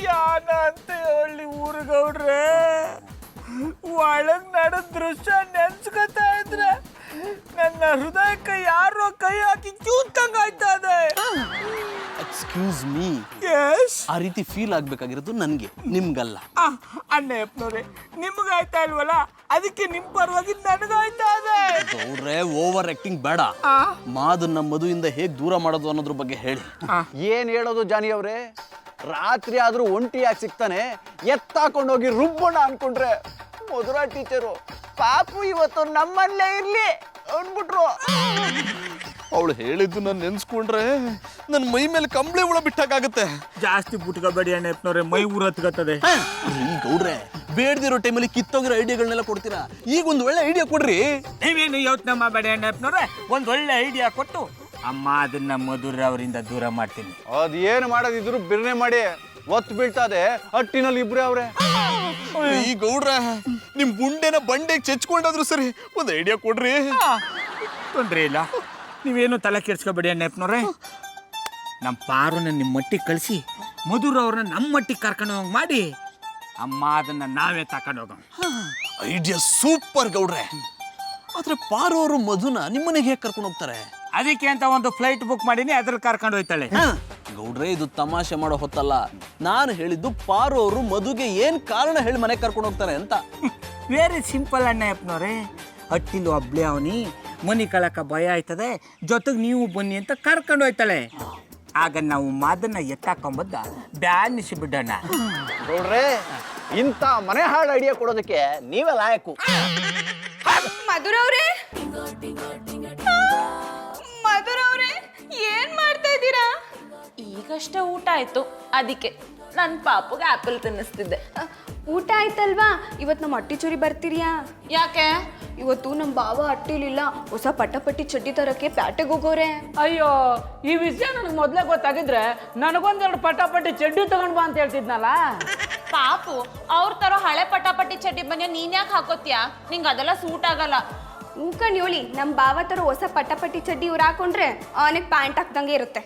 ಯಾನ ಅಂತ ಹೇಳಿ ಊರುಗೌಡ್ರೆ, ಒಳಗ್ ನಡೆದ ದೃಶ್ಯ ನೆನ್ಸ್ಕೊತಾ ಇದ್ರೆ ನನ್ನ ಹೃದಯಕ್ಕೆ ಯಾರೋ ಕೈ ಹಾಕಿ ಚೂತಂಗ ಆಯ್ತಾ ಇದೆ. ಎಕ್ಸ್ಕ್ಯೂಸ್ ಮೀ, ಆ ರೀತಿ ಫೀಲ್ ಆಗ್ಬೇಕಾಗಿರೋದು ನನ್ಗೆ, ನಿಮ್ಗಲ್ಲ. ಅಣ್ಣಯ್ಯಪ್ಪನವ್ರೆ, ನಿಮ್ಗಾಯ್ತಾ ಇಲ್ವಲ್ಲ, ಅದಕ್ಕೆ ನಿಮ್ ಪರವಾಗಿ ನನಗಾಯ್ತಾ ಇದೆ. ಗೌಡ್ರೆ, ಓವರ್ ಆಕ್ಟಿಂಗ್ ಬೇಡ. ಮಾದನ್ನ ಮದುವಿಂದ ಹೇಗ್ ದೂರ ಮಾಡೋದು ಅನ್ನೋದ್ರ ಬಗ್ಗೆ ಹೇಳಿ. ಏನ್ ಹೇಳೋದು ಜಾನಿ ಅವ್ರೆ? ರಾತ್ರಿ ಆದ್ರೂ ಒಂಟಿಯಾಗಿ ಸಿಗ್ತಾನೆ, ಎತ್ತಾಕೊಂಡೋಗಿ ರುಬ್ಬೋಣ ಅನ್ಕೊಂಡ್ರೆ ಮಧುರಾ ಟೀಚರು ಪಾಪು ಇವತ್ತು ನಮ್ಮಲ್ಲೇ ಇರ್ಲಿ ಅಂದ್ಬಿಟ್ರು. ಅವಳು ಹೇಳಿದ್ದು ನಾನು ನೆನ್ಸ್ಕೊಂಡ್ರೆ ನನ್ನ ಮೈ ಮೇಲೆ ಕಂಬಳಿ ಹುಳ ಬಿಟ್ಟಾಗತ್ತೆ. ಜಾಸ್ತಿ ಬುಟ್ಕೋಬೇಡಿ ಅಣ್ಣಯ್ಯಪ್ಪನವ್ರೆ, ಮೈ ಊರತ್ಕತ್ತದೆ. ಗೌಡ್ರೆ, ಬೇಡದಿರೋ ಟೈಮಲ್ಲಿ ಕಿತ್ತೋಗಿರೋ ಐಡಿಯಾಗಳನ್ನೆಲ್ಲ ಕೊಡ್ತೀರಾ. ಈಗ ಒಂದು ಒಳ್ಳೆ ಐಡಿಯಾ ಕೊಡ್ರಿ. ನೀವೇನು ಯೋಚನೆ ಮಾಡಬೇಡಿ ಅಣ್ಣಯ್ಯಪ್ಪನವ್ರೆ, ಒಂದ್ ಒಳ್ಳೆ ಐಡಿಯಾ ಕೊಟ್ಟು ಅಮ್ಮ ಅದನ್ನ ಮಧುರ ಅವರಿಂದ ದೂರ ಮಾಡ್ತೀನಿ. ಅದೇನು ಮಾಡೋದಿದ್ರು ಬಿರ್ನೆ ಮಾಡಿ ಒತ್ತು ಬೀಳ್ತದೆ. ಹಟ್ಟಿನಲ್ಲಿ ಇಬ್ರೇ ಅವ್ರೆ. ಈ ಗೌಡ್ರ ನಿಮ್ ಗುಂಡೆನ ಬಂಡೆಗೆ ಚೆಚ್ಕೊಂಡಾದ್ರು ಸರಿ ಒಂದು ಐಡಿಯಾ ಕೊಡ್ರಿ. ತೊಂದ್ರೆ ಇಲ್ಲ, ನೀವೇನು ತಲೆ ಕೆಡ್ಸ್ಕೊಬೇಡಿ ಅಣ್ಣಪ್ಪನವ್ರೆ. ನಮ್ಮ ಪಾರುನ ನಿಮ್ಮ ಮಟ್ಟಿಗೆ ಕಳಿಸಿ ಮಧುರ ಅವ್ರನ್ನ ನಮ್ಮ ಮಟ್ಟಿಗೆ ಕರ್ಕೊಂಡು ಹೋಗಿ ಮಾಡಿ ಅಮ್ಮ ಅದನ್ನ ನಾವೇ ತಕೊಂಡು ಹೋಗೋಣ. ಐಡಿಯಾ ಸೂಪರ್ ಗೌಡ್ರೆ. ಆದ್ರೆ ಪಾರು ಅವರು ಮಧುನ ನಿಮ್ಮನೆಗೆ ಹೇಗೆ ಕರ್ಕೊಂಡು ಹೋಗ್ತಾರೆ? ಅದಕ್ಕೆ ಅಂತ ಒಂದು ಫ್ಲೈಟ್ ಬುಕ್ ಮಾಡೀನಿ, ಅದ್ರಲ್ಲಿ ಕರ್ಕೊಂಡು ಹೋಯ್ತಾಳೆ. ಗೌಡ್ರೆ ಇದು ತಮಾಷೆ ಮಾಡೋ ಹೊತ್ತಲ್ಲ. ನಾನು ಹೇಳಿದ್ದು ಪಾರು ಅವರು ಮಧುಗೆ ಏನ್ ಕಾರಣ ಹೇಳಿ ಮನೆಗೆ ಕರ್ಕೊಂಡು ಹೋಗ್ತಾರೆ ಅಂತ. Very simple ಅಣ್ಣಪ್ಪನವ್ರೆ. ಹಟ್ಟಿಂದು ಒಬ್ಳೆ ಅವನಿ ಮನಿ ಕಳಕ ಭಯ ಆಯ್ತದೆ, ಜೊತೆಗೆ ನೀವು ಬನ್ನಿ ಅಂತ ಕರ್ಕೊಂಡು ಹೋಯ್ತಾಳೆ. ಆಗ ನಾವು ಮಾದನ್ನ ಎತ್ತಾಕೊಂಬದ್ದ ಬ್ಯಾನಿಸಿ ಬಿಡೋಣ. ನೋಡ್ರೆ, ಇಂಥ ಮನೆ ಹಾಳು ಐಡಿಯಾ ಕೊಡೋದಕ್ಕೆ ನೀವೇ ಲಾಯಕು. ಮಧುರವ್ರೆ, ಮಧುರವ್ರೆ, ಏನ್ ಮಾಡ್ತಾ ಇದ್ದೀರಾ? ಈಗಷ್ಟೇ ಊಟ ಆಯ್ತು, ಅದಕ್ಕೆ ನನ್ನ ಪಾಪುಗೆ ಆಪಲ್ ತಿನ್ನಿಸ್ತಿದ್ದೆ. ಊಟ ಆಯ್ತಲ್ವಾ? ಇವತ್ತು ನಮ್ಮ ಅಟ್ಟಿ ಚೂರಿ ಬರ್ತೀರಿಯಾ? ಯಾಕೆ? ಇವತ್ತು ನಮ್ಮ ಬಾವ ಅಟ್ಟಿಲಿಲ್ಲ, ಹೊಸ ಪಟ್ಟಿ ಚಡ್ಡಿ ತರಕ್ಕೆ ಪ್ಯಾಟೆಗೆ ಹೋಗೋರೆ. ಅಯ್ಯೋ, ಈ ವಿಷಯ ನನಗೆ ಮೊದಲೇ ಗೊತ್ತಾಗಿದ್ರೆ ನನಗೊಂದೆರಡು ಪಟಾಪಟಿ ಚಡ್ಡಿ ತಗೊಂಡ್ ಬಾ ಅಂತ ಹೇಳ್ತಿದ್ನಲ್ಲ. ಪಾಪು ಅವ್ರ ತರ ಹಳೆ ಪಟಾಪಟಿ ಚಡ್ಡಿ ಬನ್ನಿ ನೀನ್ ಯಾಕೆ ಹಾಕೋತ್ಯಾ? ನಿಂಗೆ ಅದೆಲ್ಲ ಸೂಟ್ ಆಗಲ್ಲ. ಊಕಣ್ ಹೇಳಿ, ನಮ್ಮ ಬಾವ ತರ ಹೊಸ ಪಟ್ಟಿ ಚಡ್ಡಿ ಇವ್ರು ಹಾಕೊಂಡ್ರೆ ಅವನಿಗೆ ಪ್ಯಾಂಟ್ ಹಾಕ್ದಂಗೆ ಇರುತ್ತೆ.